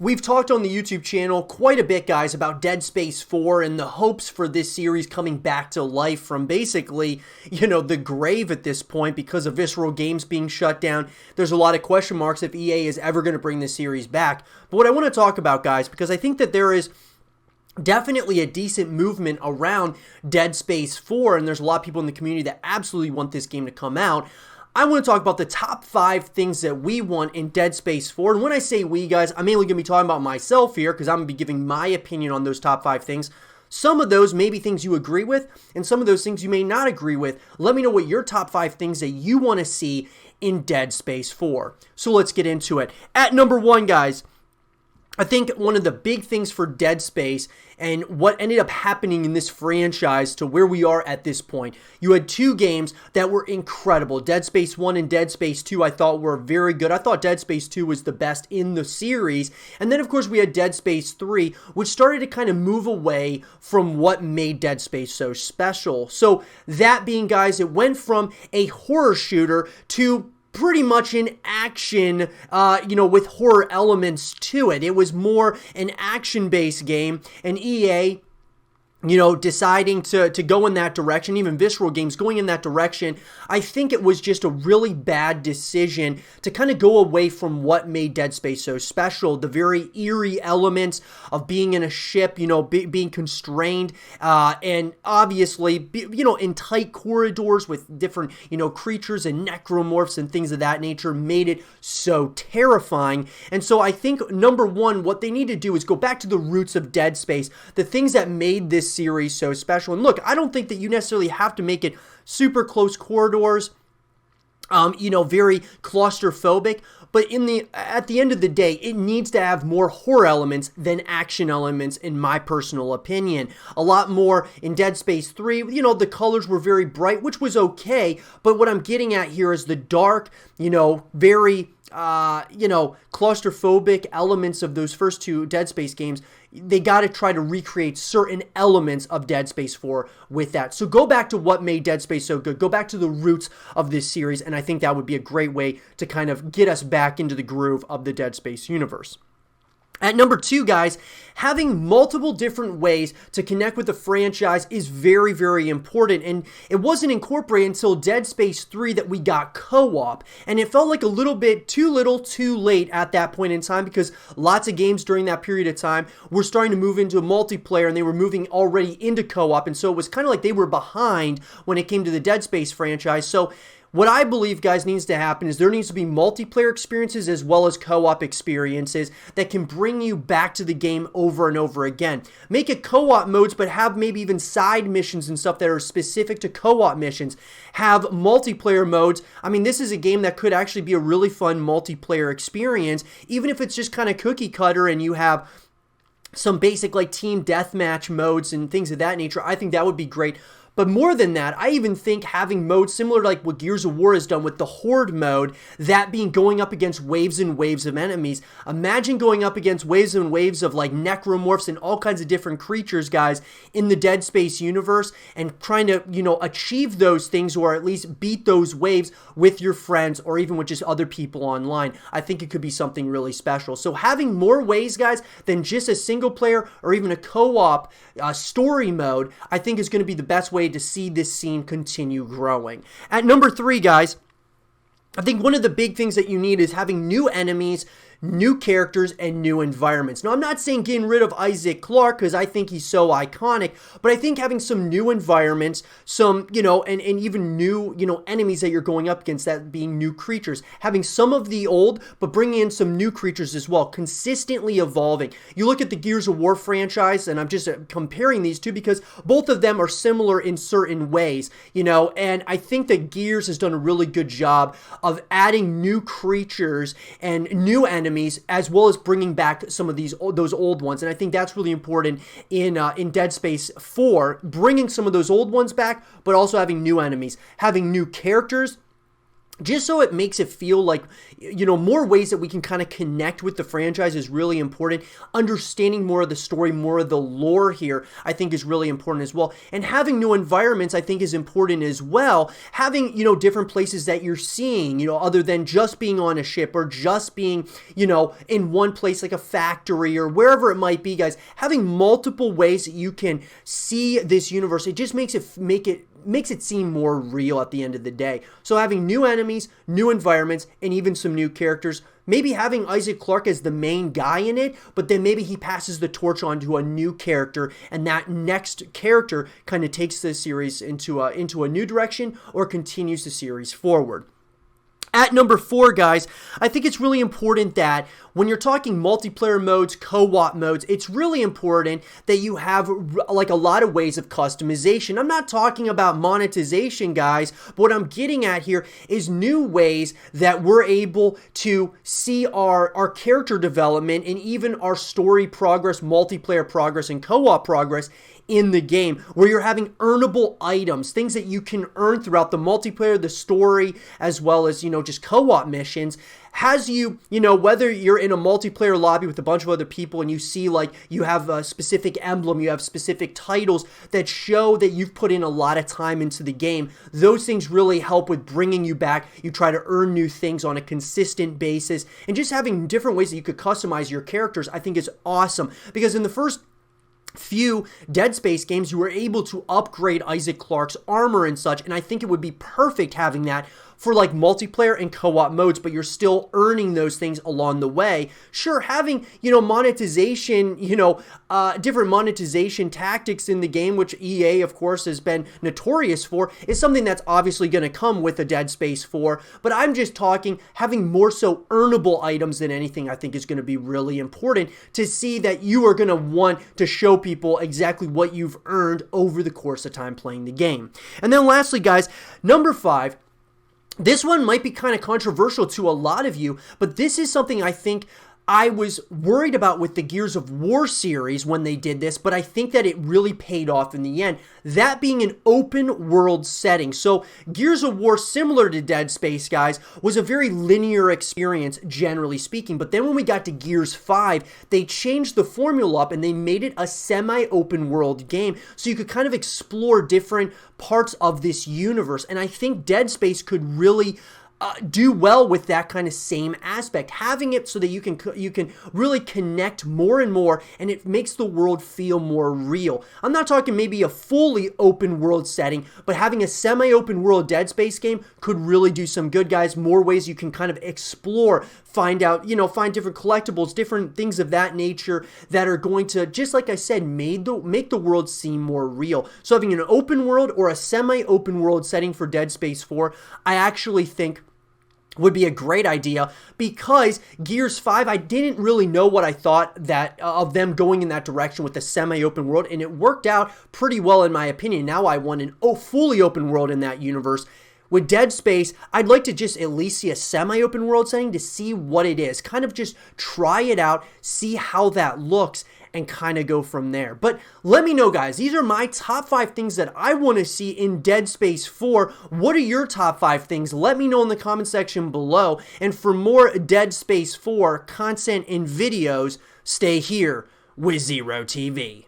We've talked on the YouTube channel quite a bit, guys, about Dead Space 4 and the hopes for this series coming back to life from basically, the grave at this point because of Visceral Games being shut down. There's a lot of question marks if EA is ever going to bring this series back. But what I want to talk about, guys, because I think that there is definitely a decent movement around Dead Space 4, and there's a lot of people in the community that absolutely want this game to come out. I want to talk about the top 5 things that we want in Dead Space 4. And when I say we, guys, I'm mainly going to be talking about myself here because I'm going to be giving my opinion on those top 5 things. Some of those may be things you agree with, and some of those things you may not agree with. Let me know what your top 5 things that you want to see in Dead Space 4. So let's get into it. At number 1, guys, I think one of the big things for Dead Space and what ended up happening in this franchise to where we are at this point, you had 2 games that were incredible. Dead Space 1 and Dead Space 2 I thought were very good. I thought Dead Space 2 was the best in the series. And then, of course, we had Dead Space 3, which started to kind of move away from what made Dead Space so special. So that being, guys, it went from a horror shooter to pretty much an action, with horror elements to it. It was more an action-based game, and EA, deciding to go in that direction, even Visceral Games going in that direction, I think it was just a really bad decision to kind of go away from what made Dead Space so special. The very eerie elements of being in a ship, being constrained, and obviously, in tight corridors with different, creatures and necromorphs and things of that nature made it so terrifying. And so I think, number 1, what they need to do is go back to the roots of Dead Space, the things that made this series so special. And look, I don't think that you necessarily have to make it super close corridors, very claustrophobic, but at the end of the day, it needs to have more horror elements than action elements, in my personal opinion. A lot more in Dead Space 3, the colors were very bright, which was okay, but what I'm getting at here is the dark, very claustrophobic elements of those first 2 Dead Space games. They got to try to recreate certain elements of Dead Space 4 with that. So go back to what made Dead Space so good. Go back to the roots of this series, and I think that would be a great way to kind of get us back into the groove of the Dead Space universe. At number 2, guys, having multiple different ways to connect with the franchise is very, very important. And it wasn't incorporated until Dead Space 3 that we got co-op. And it felt like a little bit too little, too late at that point in time because lots of games during that period of time were starting to move into multiplayer and they were moving already into co-op. And so it was kind of like they were behind when it came to the Dead Space franchise. So what I believe, guys, needs to happen is there needs to be multiplayer experiences as well as co-op experiences that can bring you back to the game over and over again. Make it co-op modes, but have maybe even side missions and stuff that are specific to co-op missions. Have multiplayer modes. I mean, this is a game that could actually be a really fun multiplayer experience, even if it's just kind of cookie cutter and you have some basic like team deathmatch modes and things of that nature. I think that would be great. But more than that, I even think having modes similar to like what Gears of War has done with the Horde mode, that being going up against waves and waves of enemies. Imagine going up against waves and waves of like necromorphs and all kinds of different creatures, guys, in the Dead Space universe and trying to, achieve those things or at least beat those waves with your friends or even with just other people online. I think it could be something really special. So having more ways, guys, than just a single player or even a co-op story mode, I think is going to be the best way to see this scene continue growing. At number 3, guys, I think one of the big things that you need is having new enemies, new characters, and new environments. Now, I'm not saying getting rid of Isaac Clarke because I think he's so iconic, but I think having some new environments, some, and even new, enemies that you're going up against, that being new creatures. Having some of the old, but bringing in some new creatures as well, consistently evolving. You look at the Gears of War franchise, and I'm just comparing these two because both of them are similar in certain ways, and I think that Gears has done a really good job of adding new creatures and new enemies as well as bringing back some of those old ones, and I think that's really important in Dead Space 4, bringing some of those old ones back, but also having new enemies, having new characters, just so it makes it feel like, more ways that we can kind of connect with the franchise is really important. Understanding more of the story, more of the lore here, I think is really important as well. And having new environments, I think, is important as well. Having, different places that you're seeing, other than just being on a ship or just being, in one place like a factory or wherever it might be, guys. Having multiple ways that you can see this universe, it just makes it seem more real at the end of the day. So having new enemies, new environments, and even some new characters. Maybe having Isaac Clarke as the main guy in it, but then maybe he passes the torch on to a new character, and that next character kind of takes the series into a new direction or continues the series forward. At number 4, guys, I think it's really important that when you're talking multiplayer modes, co-op modes, it's really important that you have like a lot of ways of customization. I'm not talking about monetization, guys, but what I'm getting at here is new ways that we're able to see our character development and even our story progress, multiplayer progress, and co-op progress in the game, where you're having earnable items, things that you can earn throughout the multiplayer, the story, as well as, just co-op missions. Has you, whether you're in a multiplayer lobby with a bunch of other people and you see like you have a specific emblem, you have specific titles that show that you've put in a lot of time into the game, those things really help with bringing you back. You try to earn new things on a consistent basis, and just having different ways that you could customize your characters, I think is awesome, because in the first few Dead Space games, you were able to upgrade Isaac Clarke's armor and such, and I think it would be perfect having that for like multiplayer and co-op modes, but you're still earning those things along the way. Sure, having, monetization, different monetization tactics in the game, which EA, of course, has been notorious for, is something that's obviously going to come with a Dead Space 4, but I'm just talking having more so earnable items than anything. I think is going to be really important to see that you are going to want to show people exactly what you've earned over the course of time playing the game. And then lastly, guys, number 5, this one might be kind of controversial to a lot of you, but this is something I think I was worried about with the Gears of War series when they did this, but I think that it really paid off in the end. That being an open world setting. So Gears of War, similar to Dead Space, guys, was a very linear experience, generally speaking. But then when we got to Gears 5, they changed the formula up and they made it a semi-open world game. So you could kind of explore different parts of this universe. And I think Dead Space could really do well with that kind of same aspect, having it so that you can really connect more and more, and it makes the world feel more real. I'm not talking maybe a fully open world setting, but having a semi-open world Dead Space game could really do some good, guys. More ways you can kind of explore, find out, find different collectibles, different things of that nature that are going to, just like I said, make the world seem more real. So having an open world or a semi-open world setting for Dead Space 4, I actually think would be a great idea, because Gears 5, I didn't really know what I thought that of them going in that direction with the semi-open world, and it worked out pretty well in my opinion. Now I want an fully open world in that universe. With Dead Space, I'd like to just at least see a semi-open world setting to see what it is. Kind of just try it out, see how that looks, and kind of go from there. But let me know, guys. These are my top 5 things that I want to see in Dead Space 4. What are your top 5 things? Let me know in the comment section below. And for more Dead Space 4 content and videos, stay here with Zero TV.